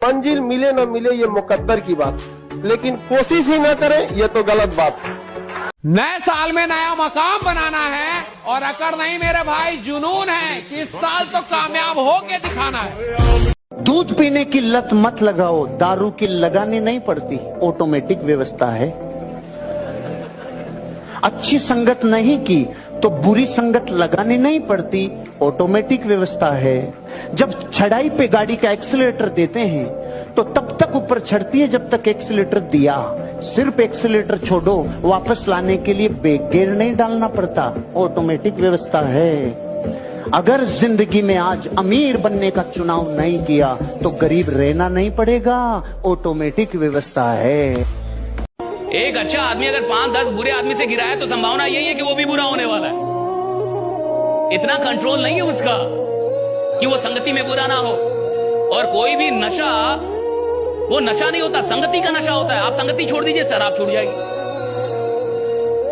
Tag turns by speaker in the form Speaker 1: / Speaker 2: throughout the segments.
Speaker 1: मंजिल मिले न मिले ये मुकद्दर की बात, लेकिन कोशिश ही न करें ये तो गलत बात है।
Speaker 2: नए साल में नया मकाम बनाना है और अकड़ नहीं मेरे भाई, जुनून है कि इस साल तो कामयाब होके दिखाना है।
Speaker 3: दूध पीने की लत मत लगाओ, दारू की लगानी नहीं पड़ती, ऑटोमेटिक व्यवस्था है। अच्छी संगत नहीं की तो बुरी संगत लगानी नहीं पड़ती, ऑटोमेटिक व्यवस्था है। जब चढ़ाई पे गाड़ी का एक्सीलरेटर देते हैं तो तब तक ऊपर चढ़ती है जब तक एक्सीलरेटर दिया। सिर्फ एक्सीलरेटर छोड़ो, वापस लाने के लिए ब्रेक गियर नहीं डालना पड़ता, ऑटोमेटिक व्यवस्था है। अगर जिंदगी में आज अमीर बनने का चुनाव नहीं किया तो गरीब रहना नहीं पड़ेगा, ऑटोमेटिक व्यवस्था है।
Speaker 4: एक अच्छा आदमी अगर 5-10 बुरे आदमी से गिरा है तो संभावना यही है कि वो भी बुरा होने वाला है। इतना कंट्रोल नहीं है उसका कि वो संगति में बुरा ना हो। और कोई भी नशा वो नशा नहीं होता, संगति का नशा होता है। आप संगति छोड़ दीजिए, शराब छूट जाएगी।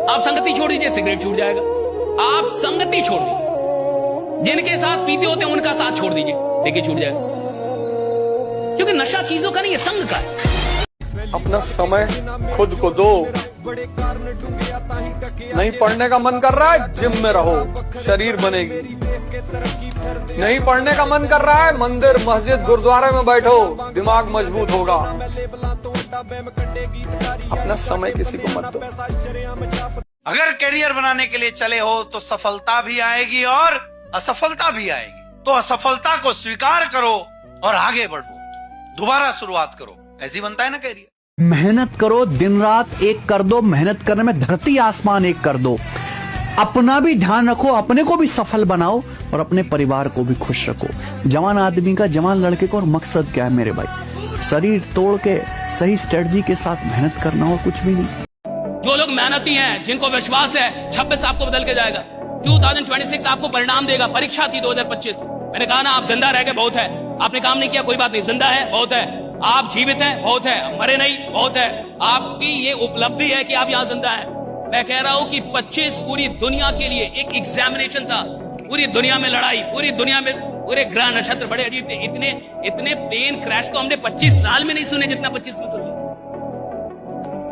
Speaker 4: आप संगति छोड़ दीजिए, सिगरेट छूट जाएगा। आप संगति छोड़ दीजिए, जिनके साथ पीते होते हैं उनका साथ छोड़ दीजिए, देखिए छूट जाएगा। क्योंकि नशा चीजों का नहीं है, संग का है।
Speaker 5: अपना समय खुद को दो। नहीं पढ़ने का मन कर रहा है, जिम में रहो, शरीर बनेगी। नहीं पढ़ने का मन कर रहा है, मंदिर मस्जिद गुरुद्वारे में बैठो, दिमाग मजबूत होगा। अपना समय किसी को मत दो।
Speaker 6: अगर करियर बनाने के लिए चले हो तो सफलता भी आएगी और असफलता भी आएगी। तो असफलता को स्वीकार करो और आगे बढ़ो, दोबारा शुरुआत करो। ऐसी बनता है ना करियर।
Speaker 3: मेहनत करो, दिन रात एक कर दो, मेहनत करने में धरती आसमान एक कर दो। अपना भी ध्यान रखो, अपने को भी सफल बनाओ और अपने परिवार को भी खुश रखो। जवान आदमी का, जवान लड़के का और मकसद क्या है मेरे भाई? शरीर तोड़ के सही स्ट्रेटजी के साथ मेहनत करना और कुछ भी नहीं।
Speaker 4: जो लोग मेहनती हैं, जिनको विश्वास है 26 आपको बदल के जाएगा। 2026 आपको परिणाम देगा। परीक्षा थी 2025, मैंने कहा ना आप जिंदा रह गए, बहुत है। आपने काम नहीं किया, कोई बात नहीं, जिंदा है, बहुत है। आप जीवित हैं, बहुत है। मरे नहीं, बहुत है। आपकी ये उपलब्धि है कि आप यहां जिंदा हैं। मैं कह रहा हूं कि 25 पूरी दुनिया के लिए एक एग्जामिनेशन था। पूरी दुनिया में लड़ाई, पूरी दुनिया में पूरे ग्रह नक्षत्र बड़े अजीब थे। इतने प्लेन क्रैश तो हमने 25 साल में नहीं सुने जितना 25 में सुने।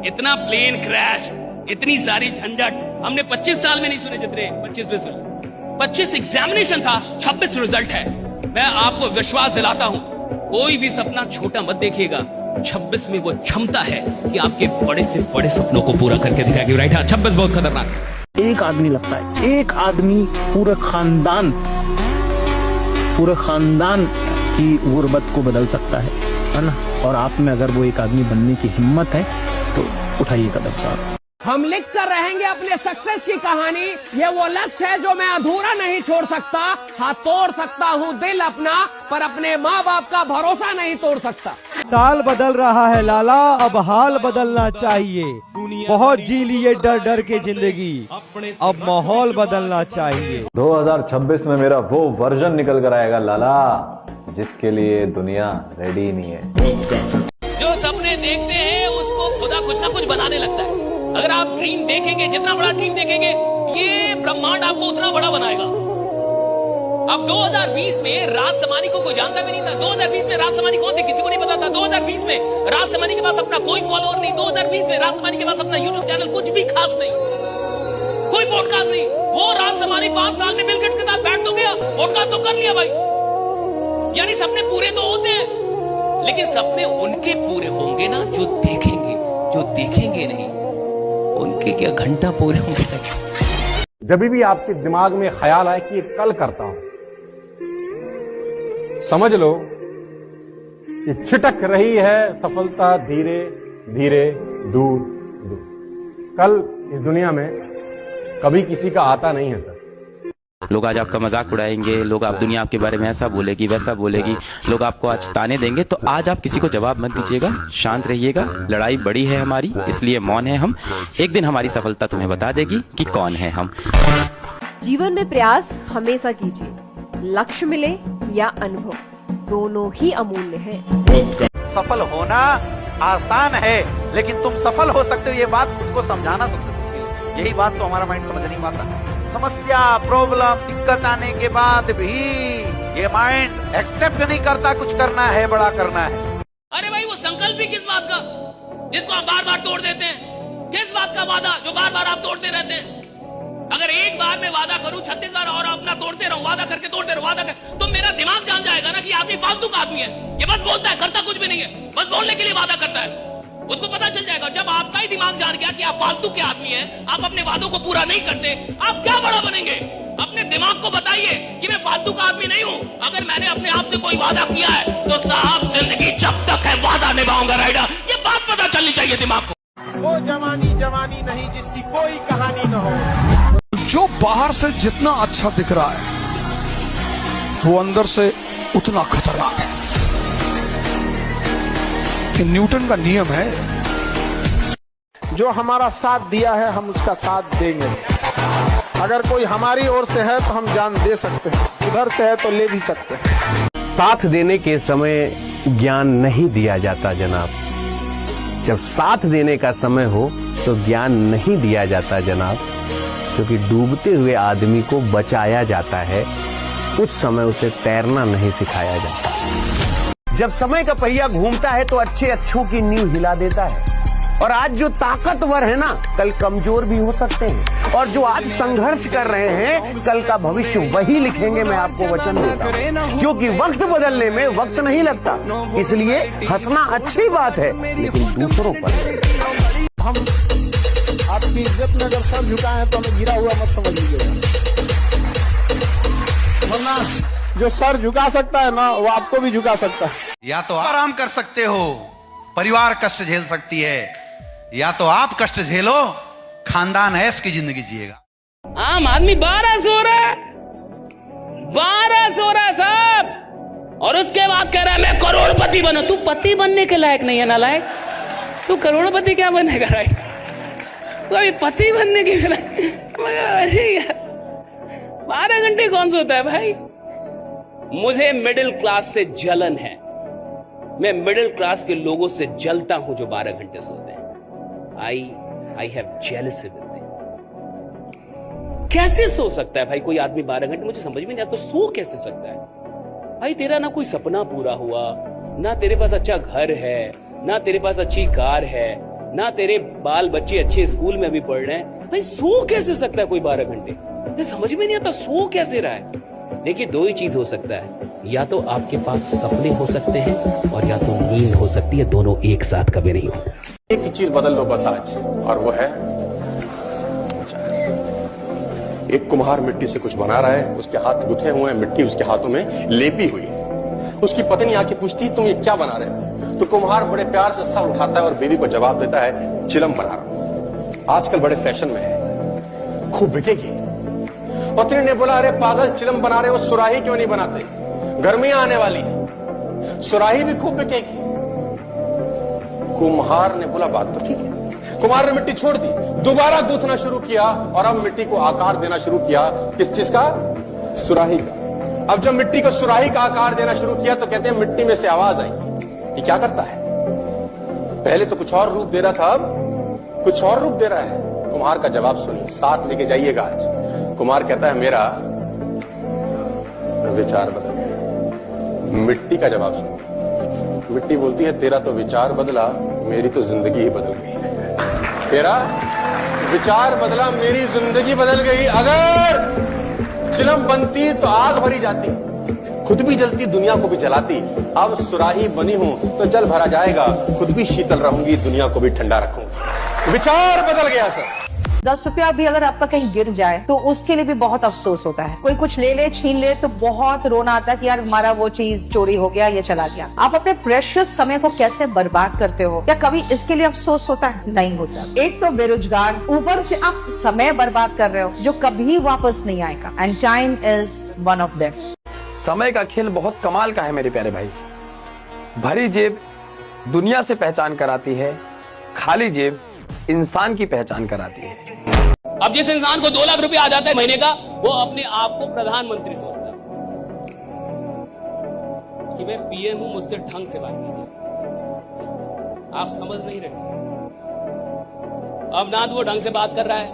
Speaker 4: इतना प्लेन क्रैश, इतनी सारी झंझट हमने 25 साल में नहीं सुने जितने 25 में सुने। 25 एग्जामिनेशन था, 26 रिजल्ट है। मैं आपको विश्वास दिलाता हूं, कोई भी सपना छोटा मत देखिएगा। 26 में वो क्षमता है कि आपके बड़े से बड़े सपनों को पूरा करके दिखाएगी। राइट? हाँ, 26 बहुत खतरनाक है।
Speaker 3: एक आदमी लगता है, एक आदमी पूरे खानदान की गुर्बत को बदल सकता है ना? और आप में अगर वो एक आदमी बनने की हिम्मत है तो उठाइए कदम साहब।
Speaker 2: हम लिख कर रहेंगे अपने सक्सेस की कहानी। ये वो लक्ष्य है जो मैं अधूरा नहीं छोड़ सकता। हाँ, तोड़ सकता हूँ दिल अपना, पर अपने माँ बाप का भरोसा नहीं तोड़ सकता।
Speaker 7: साल बदल रहा है लाला, अब हाल बदलना चाहिए। बहुत जी लिए डर डर के जिंदगी, अब माहौल बदलना चाहिए।
Speaker 8: 2026 में मेरा वो वर्जन निकल कर आएगा लाला, जिसके लिए दुनिया रेडी नहीं है।
Speaker 4: जो सपने देखते हैं उसको खुदा कुछ ना कुछ बनाने लगता है। अगर आप ड्रीम देखेंगे, जितना बड़ा ड्रीम देखेंगे, ये ब्रह्मांड आपको उतना बड़ा बनाएगा। अब 2020 में राज समानी को कोई जानता भी नहीं था। 2020 में राज समानी कौन थे किसी को नहीं पता था। 2020 में राज समानी के पास अपना कोई फॉलोअर नहीं। 2020 में राज समानी के पास अपना यूट्यूब चैनल कुछ भी खास नहीं, कोई पॉडकास्ट नहीं। वो राज समानी 5 साल में बिल गेट्स के साथ बैठ तो गया, पॉडकास्ट तो कर लिया भाई। यानी सपने पूरे तो होते हैं, लेकिन सपने उनके पूरे होंगे ना जो देखेंगे। जो देखेंगे नहीं उनके क्या घंटा पूरे होंगे।
Speaker 9: जब भी आपके दिमाग में ख्याल आए कि कल करता हूं, समझ लो कि छिटक रही है सफलता धीरे धीरे दूर दूर। कल इस दुनिया में कभी किसी का आता नहीं है सर।
Speaker 10: लोग आज आपका मजाक उड़ाएंगे, लोग आप दुनिया आपके बारे में ऐसा बोलेगी वैसा बोलेगी, लोग आपको आज ताने देंगे, तो आज आप किसी को जवाब मत दीजिएगा, शांत रहिएगा। लड़ाई बड़ी है हमारी, इसलिए मौन है हम। एक दिन हमारी सफलता तुम्हें बता देगी कि कौन है हम।
Speaker 11: जीवन में प्रयास हमेशा कीजिए, लक्ष्य मिले या अनुभव, दोनों ही अमूल्य है।
Speaker 6: सफल होना आसान है, लेकिन तुम सफल हो सकते हो ये बात खुद को समझाना सबसे मुश्किल है। यही बात तो हमारा माइंड समझ नहीं पाता। समस्या, प्रॉब्लम, दिक्कत आने के बाद भी ये माइंड एक्सेप्ट नहीं करता कुछ करना है, बड़ा करना है।
Speaker 4: अरे भाई वो संकल्प भी किस बात का जिसको आप बार बार तोड़ देते हैं? किस बात का वादा जो बार बार आप तोड़ते रहते हैं? अगर एक बार मैं वादा करूं 36 बार और अपना तोड़ते रहूं, वादा करके तोड़ते रहूं, वादा कर, तो मेरा दिमाग जान जाएगा ना कि आदमी फालतू का आदमी है, ये बस बोलता है, करता कुछ भी नहीं है, बस बोलने के लिए वादा करता है। उसको पता चल जाएगा जब आपका ही दिमाग जान गया कि आप फालतू के आदमी हैं, आप अपने वादों को पूरा नहीं करते, आप क्या बड़ा बनेंगे? अपने दिमाग को बताइए कि मैं फालतू का आदमी नहीं हूं। अगर मैंने अपने आप से कोई वादा किया है तो साहब जिंदगी जब तक है वादा निभाऊंगा राइडर, ये बात पता चलनी चाहिए दिमाग को।
Speaker 1: वो जवानी जवानी नहीं जिसकी कोई कहानी न हो।
Speaker 5: जो बाहर से जितना अच्छा दिख रहा है वो अंदर से उतना खतरनाक है। कि न्यूटन का नियम है,
Speaker 1: जो हमारा साथ दिया है हम उसका साथ देंगे। अगर कोई हमारी ओर से है तो हम जान दे सकते हैं, उधर से है तो ले भी सकते हैं।
Speaker 12: साथ देने के समय ज्ञान नहीं दिया जाता जनाब, जब साथ देने का समय हो तो ज्ञान नहीं दिया जाता जनाब, क्योंकि डूबते हुए आदमी को बचाया जाता है, उस समय उसे तैरना नहीं सिखाया जाता। जब समय का पहिया घूमता है तो अच्छे अच्छों की नींव हिला देता है, और आज जो ताकतवर है ना कल कमजोर भी हो सकते हैं, और जो आज संघर्ष कर रहे हैं कल का भविष्य वही लिखेंगे, मैं आपको वचन देता हूं। क्योंकि वक्त बदलने में वक्त नहीं लगता, इसलिए हंसना अच्छी बात है लेकिन दूसरों पर।
Speaker 1: हम आपकी इज्जत में अगर सर झुकाए हैं तो हमें गिरा हुआ मत समझ लीजिएगा, वरना जो सर झुका सकता है ना वो आपको भी झुका सकता है।
Speaker 6: या तो आराम कर सकते हो, परिवार कष्ट झेल सकती है, या तो आप कष्ट झेलो, खानदान ऐश की जिंदगी जिएगा।
Speaker 4: आम आदमी 12 सो रहा है, 12 सो रहा है साहब, और उसके बाद कह रहा है मैं करोड़पति बनो। तू पति बनने के लायक नहीं है नालायक, तू करोड़पति क्या बनेगा? राइट, तू अभी पति बनने के लायक। अरे यार 12 घंटे कौन सोता है भाई? मुझे मिडिल क्लास से जलन है, मैं मिडिल क्लास के लोगों से जलता हूं जो 12 घंटे सोते हैं। I have jealousy with them. कैसे सो सकता है भाई कोई आदमी 12 घंटे? मुझे समझ में नहीं आता, तो सो कैसे सकता है भाई? तेरा ना कोई सपना पूरा हुआ, ना तेरे पास अच्छा घर है, ना तेरे पास अच्छी कार है, ना तेरे बाल बच्चे अच्छे स्कूल में अभी पढ़ रहे हैं, भाई सो कैसे सकता है कोई 12 घंटे? मुझे समझ में नहीं आता सो कैसे रहा है। देखिए दो ही चीज हो सकता है, या तो आपके पास सपने हो सकते हैं और या तो नींद हो सकती है, दोनों एक साथ कभी नहीं होता।
Speaker 9: एक ही चीज बदल लो बस आज, और वो है एक कुम्हार मिट्टी से कुछ बना रहा है, उसके हाथ गुथे हुए हैं, मिट्टी उसके हाथों में लेपी हुई है। उसकी पत्नी आके पूछती है तुम ये क्या बना रहे हो? तो कुम्हार बड़े प्यार से सर उठाता है और बीवी को जवाब देता है चिलम बना रहा हूं, आजकल बड़े फैशन में है, खूब बिकेगी। पत्नी ने बोला अरे पागल, चिलम बना रहे हो, सुराही क्यों नहीं बनाते? गर्मियां आने वाली है, सुराही भी खूब बिकेगी। कुम्हार ने बोला बात तो ठीक है। कुम्हार ने मिट्टी छोड़ दी, दोबारा गूंथना शुरू किया और अब मिट्टी को आकार देना शुरू किया। किस चीज का? सुराही का। अब जब मिट्टी को सुराही का आकार देना शुरू किया तो कहते हैं मिट्टी में से आवाज आई। ये क्या करता है? पहले तो कुछ और रूप दे रहा था, अब कुछ और रूप दे रहा है। कुम्हार का जवाब सुनिए, साथ लेके जाइएगा आज। कुम्हार कहता है मेरा विचार बदल गया। मिट्टी का जवाब सुनिए, मिट्टी बोलती है तेरा तो विचार बदला, मेरी तो जिंदगी ही बदल गई है। तेरा विचार बदला, मेरी जिंदगी बदल गई। अगर चिलम बनती तो आग भरी जाती, खुद भी जलती, दुनिया को भी जलाती। अब सुराही बनी हूं तो जल भरा जाएगा, खुद भी शीतल रहूंगी, दुनिया को भी ठंडा रखूंगी। विचार बदल गया सर।
Speaker 13: 10 रुपया भी अगर आपका कहीं गिर जाए तो उसके लिए भी बहुत अफसोस होता है। कोई कुछ ले ले, छीन ले तो बहुत रोना आता है कि यार हमारा वो चीज चोरी हो गया, ये चला गया। आप अपने प्रेशियस समय को कैसे बर्बाद करते हो? क्या कभी इसके लिए अफसोस होता है? नहीं होता। एक तो बेरोजगार, ऊपर से आप समय बर्बाद कर रहे हो जो कभी वापस नहीं आएगा, and time is one of them.
Speaker 14: समय का खेल बहुत कमाल का है मेरे प्यारे भाई। भरी जेब दुनिया से पहचान कराती है, खाली जेब इंसान की पहचान कराती है।
Speaker 4: अब जिस इंसान को 2 लाख रुपए आ जाता है महीने का, वो अपने आप को प्रधानमंत्री सोचता है कि मैं पीएम हूं, मुझसे ढंग से बात कीजिए। आप समझ नहीं रहे। अब ना तो वो ढंग से बात कर रहा है,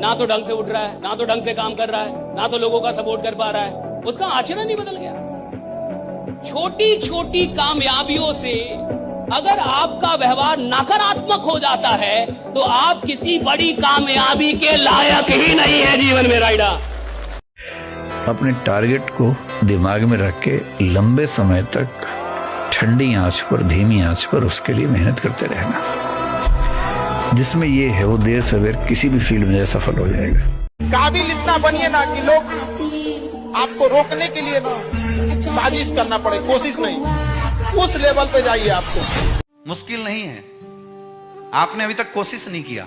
Speaker 4: ना तो ढंग से उठ रहा है, ना तो ढंग से काम कर रहा है, ना तो लोगों का सपोर्ट कर पा रहा है। उसका आचरण ही बदल गया। छोटी छोटी कामयाबियों से अगर आपका व्यवहार नकारात्मक हो जाता है तो आप किसी बड़ी कामयाबी के लायक ही नहीं है जीवन में। राइडा
Speaker 15: अपने टारगेट को दिमाग में रख के लंबे समय तक ठंडी आंच पर, धीमी आंच पर उसके लिए मेहनत करते रहना। जिसमें ये है वो देर सवेर किसी भी फील्ड में सफल हो जाएगा।
Speaker 1: काबिल इतना बनिए ना कि लोग आपको रोकने के लिए ना साजिश करना पड़े, कोशिश नहीं, उस लेवल पे जाइए। आपको
Speaker 6: मुश्किल नहीं है, आपने अभी तक कोशिश नहीं किया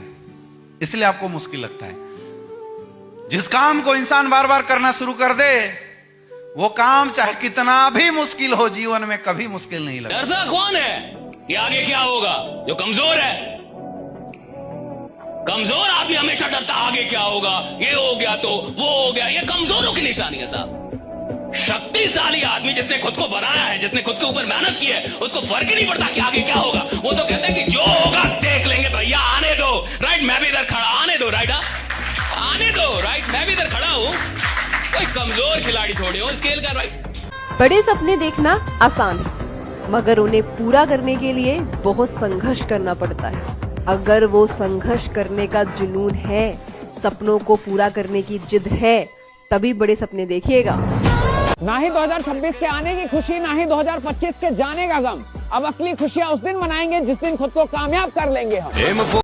Speaker 6: इसलिए आपको मुश्किल लगता है। जिस काम को इंसान बार बार करना शुरू कर दे वो काम चाहे कितना भी मुश्किल हो जीवन में कभी मुश्किल नहीं लगता।
Speaker 4: डरता कौन है कि आगे क्या होगा? जो कमजोर है। कमजोर आदमी हमेशा डरता आगे क्या होगा, ये हो गया तो वो हो गया। ये कमजोरों की निशानी है साहब। शक्तिशाली आदमी जिसने खुद को बनाया है, जिसने खुद के ऊपर मेहनत की है, उसको फर्क ही नहीं पड़ता कि आगे क्या होगा। वो तो कहते हैं कि जो होगा देख लेंगे भैया, आने दो। राइट, मैं भी इधर खड़ा, आने दो। राइट, आने दो। राइट, मैं भी इधर खड़ा हूं, कोई कमजोर खिलाड़ी थोड़ी हो स्केल का। राइट,
Speaker 11: बड़े सपने देखना आसान है, मगर उन्हें पूरा करने के लिए बहुत संघर्ष करना पड़ता है। अगर वो संघर्ष करने का जुनून है, सपनों को पूरा करने की जिद है, तभी बड़े सपने देखिएगा।
Speaker 2: ना ही 2026 के आने की खुशी, ना ही 2025 के जाने का गम। अब असली खुशियाँ उस दिन मनाएंगे जिस दिन खुद को कामयाब कर लेंगे हम।